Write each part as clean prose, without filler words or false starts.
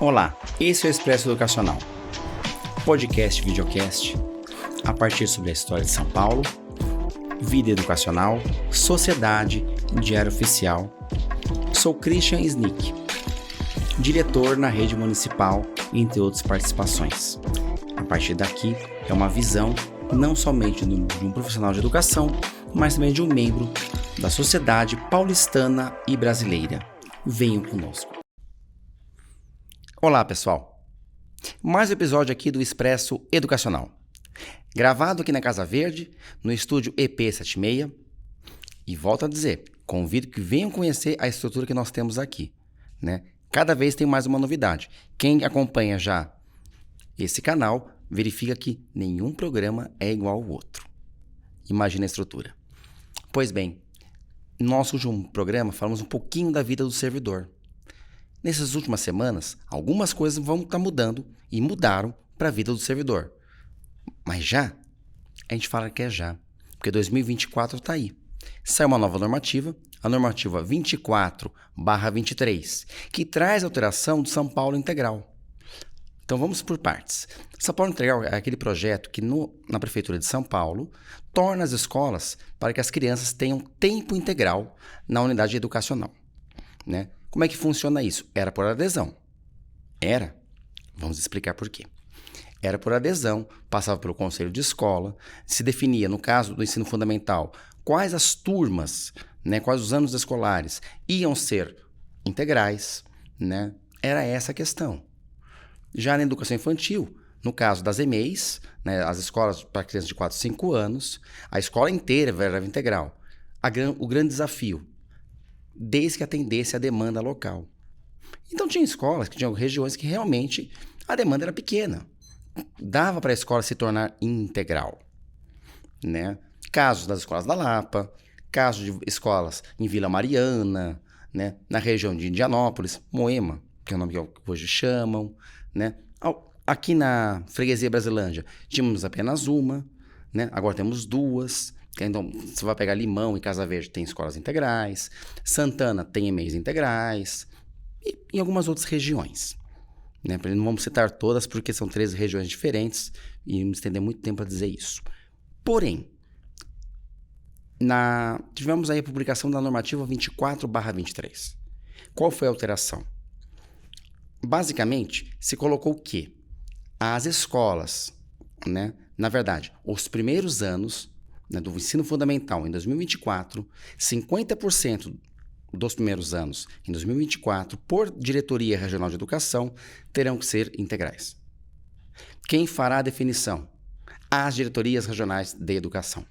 Olá, esse é o Expresso Educacional, podcast e videocast a partir sobre a história de São Paulo, vida educacional, sociedade, diário oficial. Sou Christian Snick, diretor na rede municipal, entre outras participações. A partir daqui é uma visão não somente de um profissional de educação, mas também de um membro da sociedade paulistana e brasileira. Venham conosco. Olá, pessoal. Mais um episódio aqui do Expresso Educacional. Gravado aqui na Casa Verde, no estúdio EP76. E volto a dizer, convido que venham conhecer a estrutura que nós temos aqui, né? Cada vez tem mais uma novidade. Quem acompanha já esse canal, verifica que nenhum programa é igual ao outro. Imagina a estrutura. Pois bem, no nosso último programa falamos um pouquinho da vida do servidor. Nessas últimas semanas, algumas coisas vão estar mudando e mudaram para a vida do servidor. Mas já, a gente fala que é já, porque 2024 está aí. Sai uma nova normativa, a normativa 24/23, que traz a alteração do São Paulo Integral. Então vamos por partes. São Paulo Integral é aquele projeto que na Prefeitura de São Paulo torna as escolas para que as crianças tenham tempo integral na unidade educacional, né? Como é que funciona isso? Era por adesão. Era? Vamos explicar por quê. Era por adesão, passava pelo conselho de escola, se definia, no caso do ensino fundamental, quais as turmas, né, quais os anos escolares iam ser integrais, né? Era essa a questão. Já na educação infantil, no caso das EMEIs, né, as escolas para crianças de 4 a 5 anos, a escola inteira era integral. O grande desafio, desde que atendesse a demanda local. Então tinha escolas, tinham regiões que realmente a demanda era pequena. Dava para a escola se tornar integral, né? Casos das escolas da Lapa, casos de escolas em Vila Mariana, né? Na região de Indianópolis, Moema, que é o nome que hoje chamam, né? Aqui na freguesia Brasilândia, tínhamos apenas uma, né? Agora temos duas. Então, você vai pegar Limão e Casa Verde, tem escolas integrais. Santana tem EMEIs integrais. E em algumas outras regiões, né? Não vamos citar todas, porque são 13 regiões diferentes e vamos estender muito tempo a dizer isso. Porém, tivemos aí a publicação da normativa 24/23. Qual foi a alteração? Basicamente, se colocou que as escolas, né, na verdade, os primeiros anos, né, do ensino fundamental em 2024, 50% dos primeiros anos em 2024, por diretoria regional de educação, terão que ser integrais. Quem fará a definição? As diretorias regionais de educação.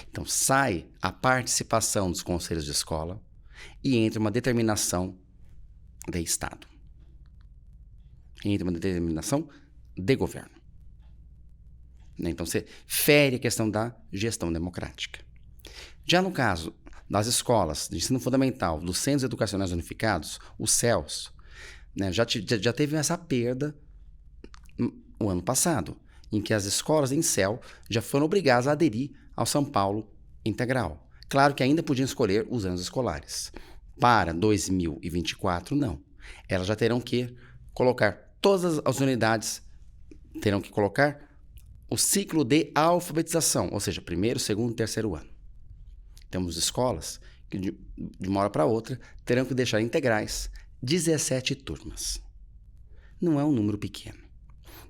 Então, sai a participação dos conselhos de escola e entra uma determinação de Estado. Entra uma determinação de governo. Então, você fere a questão da gestão democrática. Já no caso das escolas de ensino fundamental, dos Centros Educacionais Unificados, os CEUs, né, já teve essa perda o ano passado, em que as escolas em CEU já foram obrigadas a aderir ao São Paulo Integral. Claro que ainda podiam escolher os anos escolares. Para 2024, não. Elas já terão que colocar, todas as unidades terão que colocar o ciclo de alfabetização, ou seja, primeiro, segundo e terceiro ano. Temos escolas que, de uma hora para outra, terão que deixar integrais 17 turmas. Não é um número pequeno,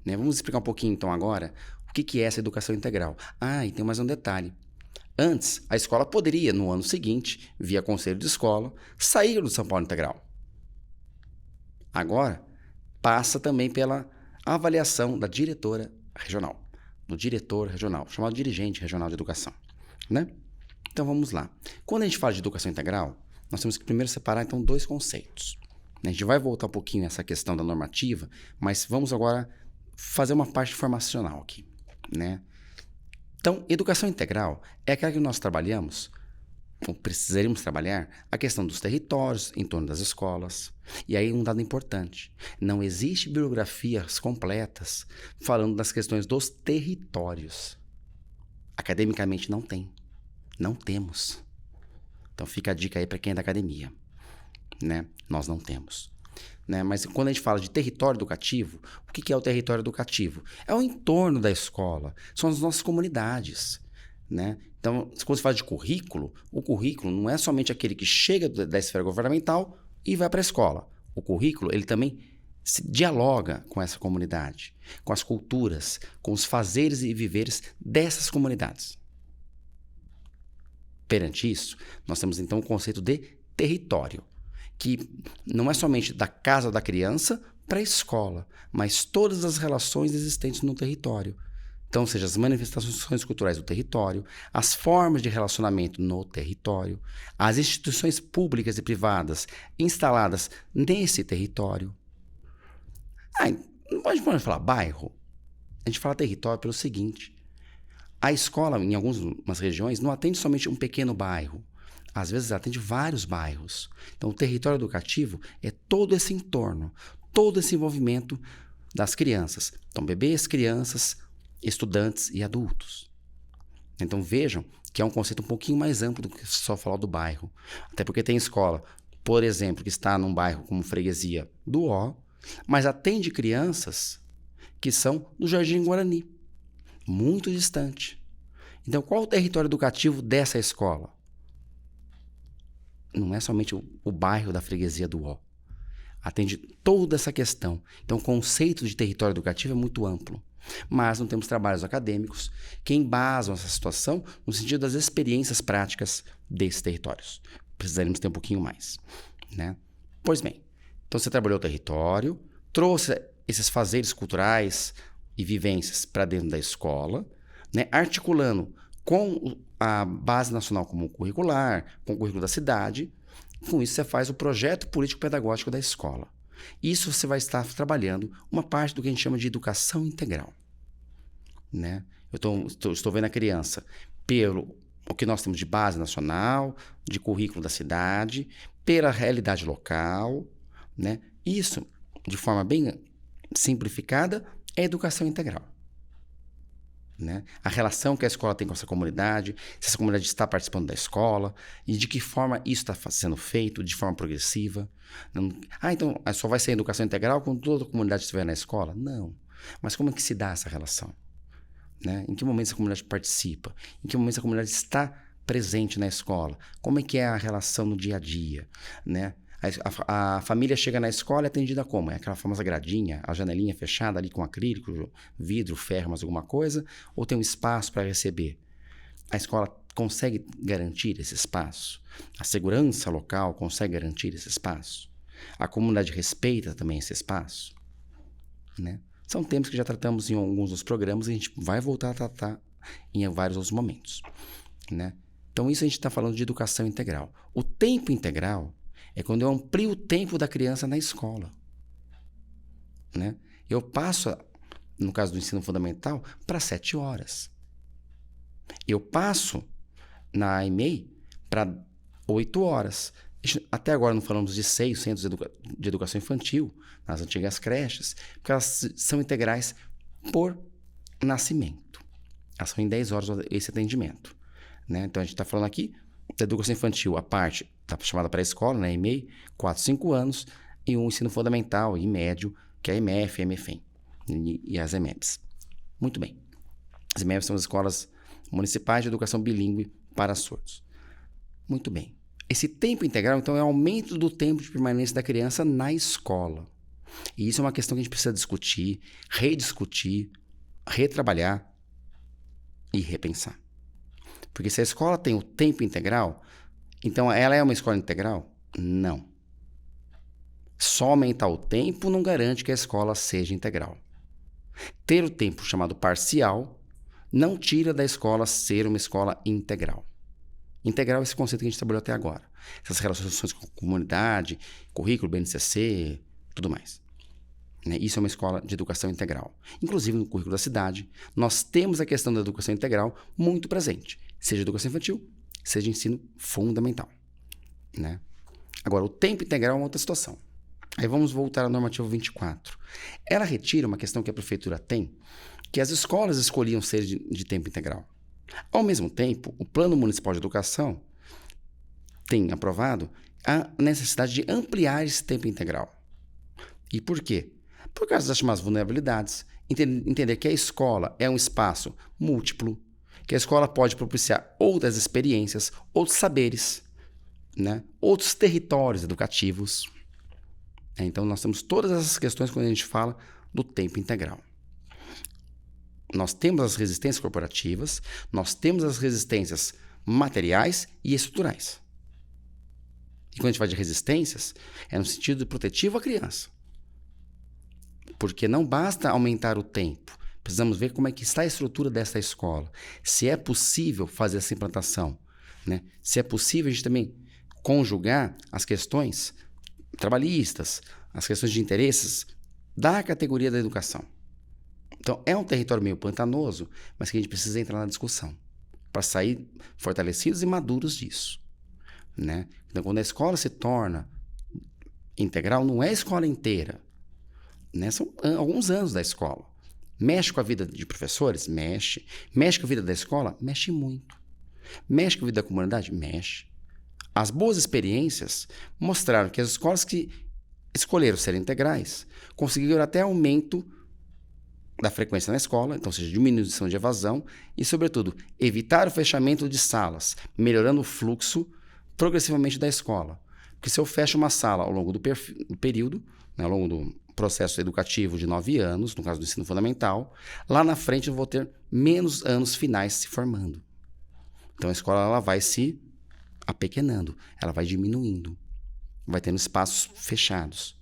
né? Vamos explicar um pouquinho, então, agora, o que é essa educação integral. E tem mais um detalhe. Antes, a escola poderia, no ano seguinte, via conselho de escola, sair do São Paulo Integral. Agora, passa também pela avaliação da diretora regional, do diretor regional, chamado dirigente regional de educação, né? Então vamos lá. Quando a gente fala de educação integral, nós temos que primeiro separar então dois conceitos. A gente vai voltar um pouquinho nessa questão da normativa, mas vamos agora fazer uma parte formacional aqui, né? Então, educação integral é aquela que nós trabalhamos, ou precisaríamos trabalhar, a questão dos territórios em torno das escolas. E aí um dado importante, não existe biografias completas falando das questões dos territórios. Academicamente não tem. Não temos. Então fica a dica aí para quem é da academia, né? Nós não temos. né? Mas quando a gente fala de território educativo, o que é o território educativo? É o entorno da escola, são as nossas comunidades, né? Então, quando se fala de currículo, o currículo não é somente aquele que chega da esfera governamental e vai para a escola. O currículo, ele também se dialoga com essa comunidade, com as culturas, com os fazeres e viveres dessas comunidades. Perante isso, nós temos então o conceito de território, que não é somente da casa da criança para a escola, mas todas as relações existentes no território. Então, seja as manifestações culturais do território, as formas de relacionamento no território, as instituições públicas e privadas instaladas nesse território. Não pode falar bairro? A gente fala território pelo seguinte: a escola, em algumas regiões, não atende somente um pequeno bairro. Às vezes atende vários bairros. Então, o território educativo é todo esse entorno, todo esse envolvimento das crianças. Então, bebês, crianças, estudantes e adultos. Então, vejam que é um conceito um pouquinho mais amplo do que só falar do bairro. Até porque tem escola, por exemplo, que está num bairro como Freguesia do Ó, mas atende crianças que são do Jardim Guarani, muito distante. Então, qual o território educativo dessa escola? Não é somente o bairro da Freguesia do Ó. Atende toda essa questão. Então, o conceito de território educativo é muito amplo. Mas não temos trabalhos acadêmicos que embasam essa situação no sentido das experiências práticas desses territórios. Precisaríamos ter um pouquinho mais, né? Pois bem, então você trabalhou o território, trouxe esses fazeres culturais e vivências para dentro da escola, né? Articulando com a base nacional comum curricular, com o currículo da cidade. Com isso, você faz o projeto político-pedagógico da escola. Isso você vai estar trabalhando uma parte do que a gente chama de educação integral, né? Eu estou vendo a criança pelo o que nós temos de base nacional, de currículo da cidade, pela realidade local, né? Isso, de forma bem simplificada, é educação integral, né? A relação que a escola tem com essa comunidade, se essa comunidade está participando da escola e de que forma isso está sendo feito, de forma progressiva. Então só vai ser educação integral quando toda a comunidade estiver na escola? Não. Mas como é que se dá essa relação, né? Em que momento essa comunidade participa? Em que momento essa comunidade está presente na escola? Como é que é a relação no dia a dia, né? A família chega na escola e é atendida como? É aquela famosa gradinha, a janelinha fechada ali com acrílico, vidro, ferro, mais alguma coisa? Ou tem um espaço para receber? A escola consegue garantir esse espaço? A segurança local consegue garantir esse espaço? A comunidade respeita também esse espaço, né? São temas que já tratamos em alguns dos programas e a gente vai voltar a tratar em vários outros momentos, né? Então, isso a gente está falando de educação integral. O tempo integral é quando eu amplio o tempo da criança na escola, né? Eu passo, no caso do ensino fundamental, para 7 horas. Eu passo na EMEI para 8 horas. Até agora não falamos de 6 centros de educação infantil, nas antigas creches, porque elas são integrais por nascimento. Elas são em 10 horas esse atendimento, né? Então, a gente está falando aqui da educação infantil, a parte da chamada pré-escola, né, EMEI, 4, 5 anos, e um ensino fundamental e médio, que é a EMF, a EMEFEM e as EMEBs. Muito bem. As EMEBs são as escolas municipais de educação bilíngue para surdos. Muito bem. Esse tempo integral, então, é o aumento do tempo de permanência da criança na escola. E isso é uma questão que a gente precisa discutir, rediscutir, retrabalhar e repensar. Porque se a escola tem o tempo integral, então ela é uma escola integral? Não. Só aumentar o tempo não garante que a escola seja integral. Ter o tempo chamado parcial não tira da escola ser uma escola integral. Integral é esse conceito que a gente trabalhou até agora. Essas relações com a comunidade, currículo, BNCC, tudo mais, né? Isso é uma escola de educação integral. Inclusive, no currículo da cidade, nós temos a questão da educação integral muito presente. Seja educação infantil, seja ensino fundamental, né? Agora, o tempo integral é uma outra situação. Aí vamos voltar à normativa 24. Ela retira uma questão que a prefeitura tem, que as escolas escolhiam ser de tempo integral. Ao mesmo tempo, o Plano Municipal de Educação tem aprovado a necessidade de ampliar esse tempo integral. E por quê? Por causa das chamadas vulnerabilidades. Entender que a escola é um espaço múltiplo, que a escola pode propiciar outras experiências, outros saberes, né? Outros territórios educativos. Então, nós temos todas essas questões quando a gente fala do tempo integral. Nós temos as resistências corporativas, nós temos as resistências materiais e estruturais. E quando a gente fala de resistências, é no sentido protetivo à criança. Porque não basta aumentar o tempo, precisamos ver como é que está a estrutura dessa escola. Se é possível fazer essa implantação, né? Se é possível a gente também conjugar as questões trabalhistas, as questões de interesses da categoria da educação. Então, é um território meio pantanoso, mas que a gente precisa entrar na discussão para sair fortalecidos e maduros disso, né? Então, quando a escola se torna integral, não é a escola inteira, né? São alguns anos da escola. Mexe com a vida de professores? Mexe. Mexe com a vida da escola? Mexe muito. Mexe com a vida da comunidade? Mexe. As boas experiências mostraram que as escolas que escolheram ser integrais conseguiram até aumento da frequência na escola, então, ou seja, diminuição de evasão e, sobretudo, evitar o fechamento de salas, melhorando o fluxo progressivamente da escola. Porque se eu fecho uma sala ao longo do período, né, ao longo do processo educativo de 9 anos, no caso do ensino fundamental, lá na frente eu vou ter menos anos finais se formando. Então, a escola ela vai se apequenando, ela vai diminuindo, vai tendo espaços fechados.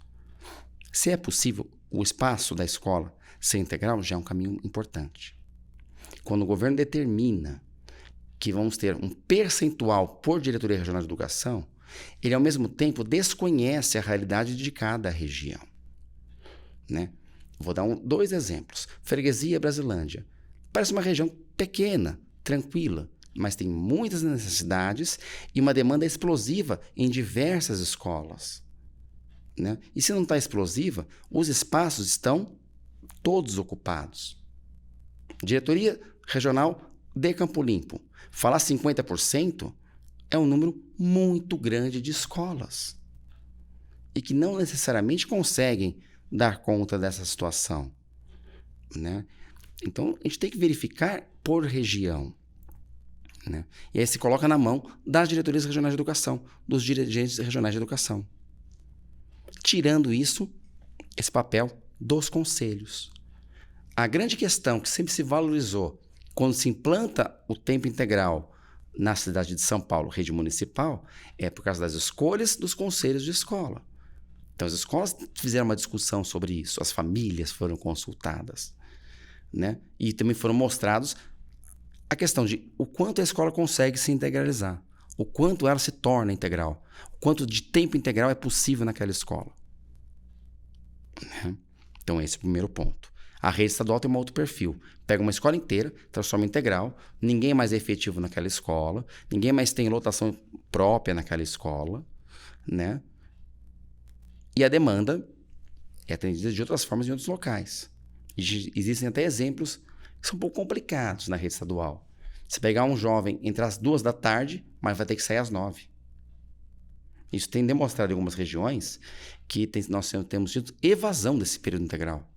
Se é possível, o espaço da escola ser integral já é um caminho importante. Quando o governo determina que vamos ter um percentual por diretoria regional de educação, ele ao mesmo tempo desconhece a realidade de cada região, né? Vou dar 2 exemplos. Freguesia Brasilândia. Parece uma região pequena, tranquila, mas tem muitas necessidades e uma demanda explosiva em diversas escolas, né? E se não está explosiva, os espaços estão todos ocupados. Diretoria Regional de Campo Limpo. Falar 50% é um número muito grande de escolas e que não necessariamente conseguem dar conta dessa situação, né? Então, a gente tem que verificar por região, né? E aí se coloca na mão das diretorias regionais de educação, dos dirigentes regionais de educação. Tirando isso, esse papel dos conselhos. A grande questão que sempre se valorizou quando se implanta o tempo integral na cidade de São Paulo, rede municipal, é por causa das escolhas dos conselhos de escola. Então, as escolas fizeram uma discussão sobre isso, as famílias foram consultadas, né? E também foram mostrados a questão de o quanto a escola consegue se integralizar, o quanto ela se torna integral, o quanto de tempo integral é possível naquela escola, né? Então, esse é o primeiro ponto. A rede estadual tem um outro perfil. Pega uma escola inteira, transforma em integral, ninguém mais é efetivo naquela escola, ninguém mais tem lotação própria naquela escola, né? E a demanda é atendida de outras formas em outros locais. Existem até exemplos que são um pouco complicados na rede estadual. Se pegar um jovem entre as 2 da tarde, mas vai ter que sair às 9. Isso tem demonstrado em algumas regiões que nós temos tido evasão desse período integral.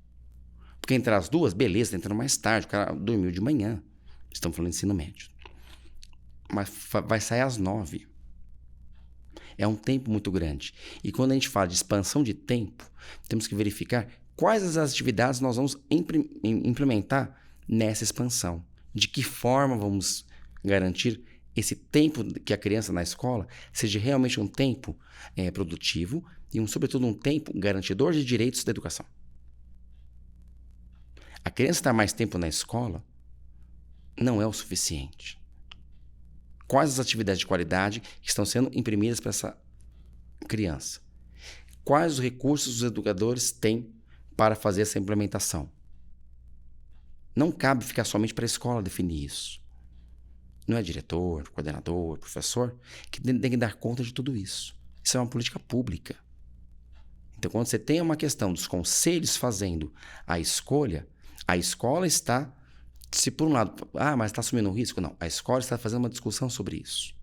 Porque entre as 2, beleza, tá entrando mais tarde, o cara dormiu de manhã. Estamos falando de ensino médio. Mas vai sair às 9. É um tempo muito grande. E quando a gente fala de expansão de tempo, temos que verificar quais as atividades nós vamos implementar nessa expansão. De que forma vamos garantir esse tempo que a criança na escola seja realmente um tempo produtivo e, sobretudo, um tempo garantidor de direitos da educação. A criança estar mais tempo na escola não é o suficiente. Quais as atividades de qualidade que estão sendo imprimidas para essa criança? Quais os recursos os educadores têm para fazer essa implementação? Não cabe ficar somente para a escola definir isso. Não é diretor, coordenador, professor que tem que dar conta de tudo isso. Isso é uma política pública. Então, quando você tem uma questão dos conselhos fazendo a escolha, a escola está, se por um lado, mas está assumindo um risco, não. A escola está fazendo uma discussão sobre isso.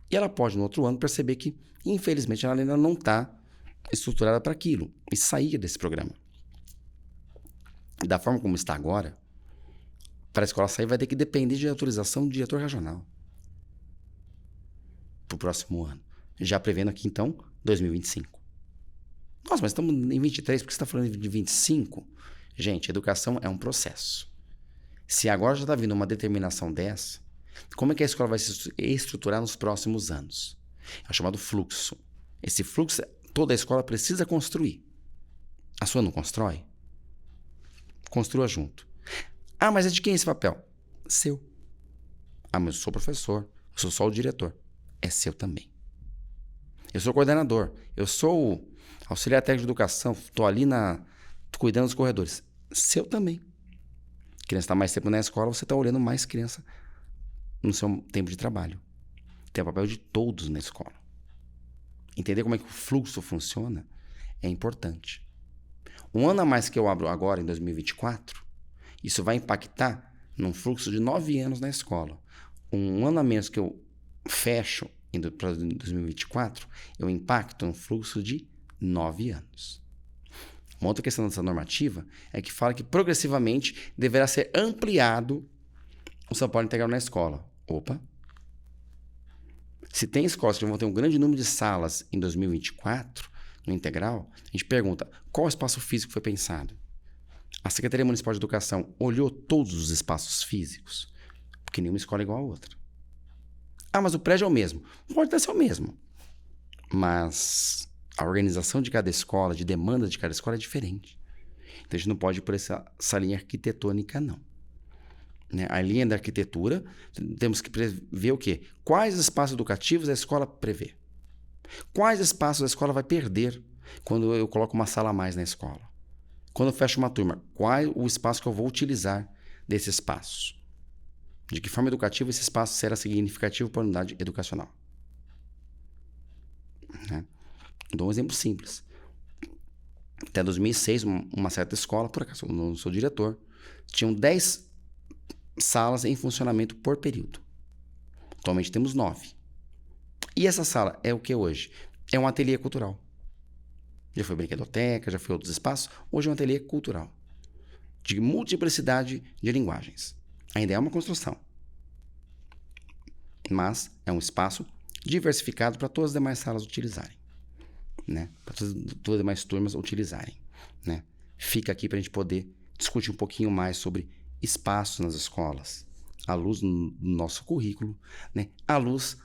E ela pode, no outro ano, perceber que, infelizmente, ela ainda não está estruturada para aquilo e sair desse programa. Da forma como está agora, para a escola sair vai ter que depender de autorização do diretor regional para o próximo ano. Já prevendo aqui, então, 2025. Nossa, mas estamos em 23, por que você está falando de 25? Gente, educação é um processo. Se agora já está vindo uma determinação dessa, como é que a escola vai se estruturar nos próximos anos? É o chamado fluxo. Esse fluxo, toda a escola precisa construir. A sua não constrói? Construa junto. Ah, mas é de quem esse papel? Seu. Ah, mas eu sou professor. Eu sou só o diretor. É seu também. Eu sou coordenador. Eu sou o auxiliar técnico de educação. Estou ali cuidando dos corredores. Seu também. A criança está mais tempo na escola, você está olhando mais criança no seu tempo de trabalho. Tem o papel de todos na escola. Entender como é que o fluxo funciona é importante. Um ano a mais que eu abro agora, em 2024, isso vai impactar num fluxo de 9 anos na escola. Um ano a menos que eu fecho para 2024, eu impacto num fluxo de 9 anos. Uma outra questão dessa normativa é que fala que progressivamente deverá ser ampliado o São Paulo Integral na escola. Opa! Se tem escolas que vão ter um grande número de salas em 2024, no integral, a gente pergunta qual espaço físico foi pensado. A Secretaria Municipal de Educação olhou todos os espaços físicos? Porque nenhuma escola é igual a outra. Ah, mas o prédio é o mesmo. Pode até ser o mesmo. Mas a organização de cada escola, de demanda de cada escola é diferente. Então a gente não pode ir por essa linha arquitetônica, não. Né? A linha da arquitetura, temos que prever o quê? Quais espaços educativos a escola prevê? Quais espaços a escola vai perder quando eu coloco uma sala a mais na escola? Quando eu fecho uma turma, qual é o espaço que eu vou utilizar desse espaço? De que forma educativa esse espaço será significativo para a unidade educacional? Né? Dou um exemplo simples. Até 2006, uma certa escola, por acaso eu não sou diretor, tinham 10 salas em funcionamento por período. Atualmente temos 9. E essa sala é o que hoje? É um ateliê cultural. Já foi brinquedoteca, já foi outros espaços. Hoje é um ateliê cultural. De multiplicidade de linguagens. Ainda é uma construção. Mas é um espaço diversificado para todas as demais salas utilizarem. Né? Para todas as demais turmas utilizarem. Né? Fica aqui para a gente poder discutir um pouquinho mais sobre espaços nas escolas, à luz do nosso currículo, né? À luz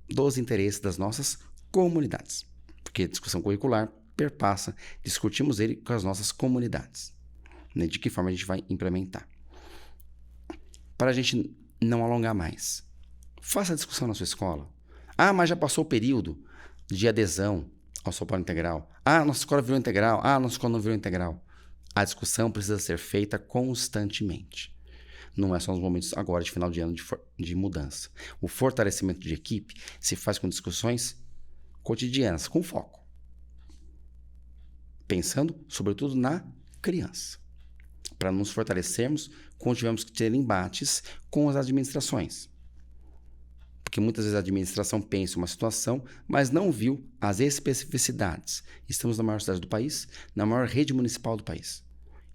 dos interesses das nossas comunidades. Porque a discussão curricular perpassa, discutimos ele com as nossas comunidades. Né? De que forma a gente vai implementar. Para a gente não alongar mais, faça a discussão na sua escola. Ah, mas já passou o período de adesão ao São Paulo Integral. Ah, nossa escola virou integral. Ah, nossa escola não virou integral. A discussão precisa ser feita constantemente. Não é só nos momentos agora de final de ano de mudança. O fortalecimento de equipe se faz com discussões cotidianas, com foco. Pensando, sobretudo, na criança. Para nos fortalecermos quando tivermos que ter embates com as administrações. Porque muitas vezes a administração pensa uma situação, mas não viu as especificidades. Estamos na maior cidade do país, na maior rede municipal do país.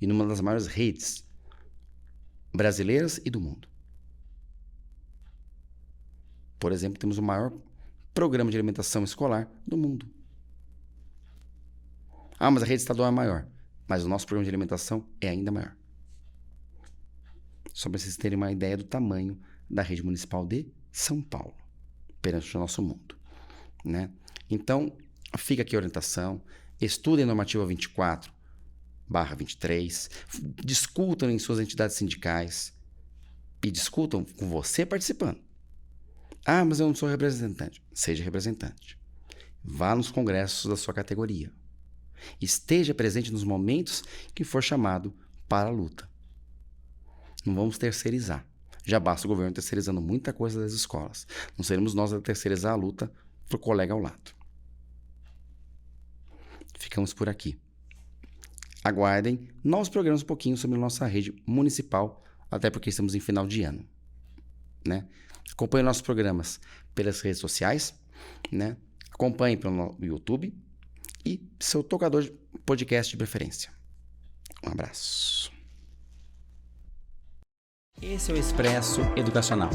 E numa das maiores redes brasileiras e do mundo. Por exemplo, temos o maior programa de alimentação escolar do mundo. Ah, mas a rede estadual é maior. Mas o nosso programa de alimentação é ainda maior. Só para vocês terem uma ideia do tamanho da rede municipal de São Paulo, perante o nosso mundo. Né? Então, fica aqui a orientação. Estudem a normativa 24/23. Discutam em suas entidades sindicais. E discutam com você participando. Ah, mas eu não sou representante. Seja representante. Vá nos congressos da sua categoria. Esteja presente nos momentos que for chamado para a luta. Não vamos terceirizar. Já basta o governo terceirizando muita coisa das escolas. Não seremos nós a terceirizar a luta para o colega ao lado. Ficamos por aqui. Aguardem novos programas um pouquinho sobre a nossa rede municipal, até porque estamos em final de ano. Né? Acompanhe nossos programas pelas redes sociais. Né? Acompanhe pelo YouTube. e seu tocador de podcast de preferência. Um abraço. Esse é o Expresso Educacional.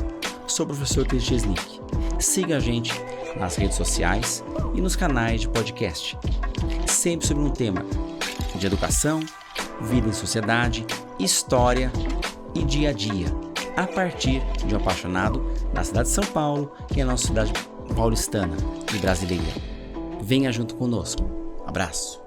Sou o professor Cris Chesnick. Siga a gente nas redes sociais e nos canais de podcast. Sempre sobre um tema de educação, vida em sociedade, história e dia a dia, a partir de um apaixonado da cidade de São Paulo e a nossa cidade paulistana e brasileira. Venha junto conosco. Abraço.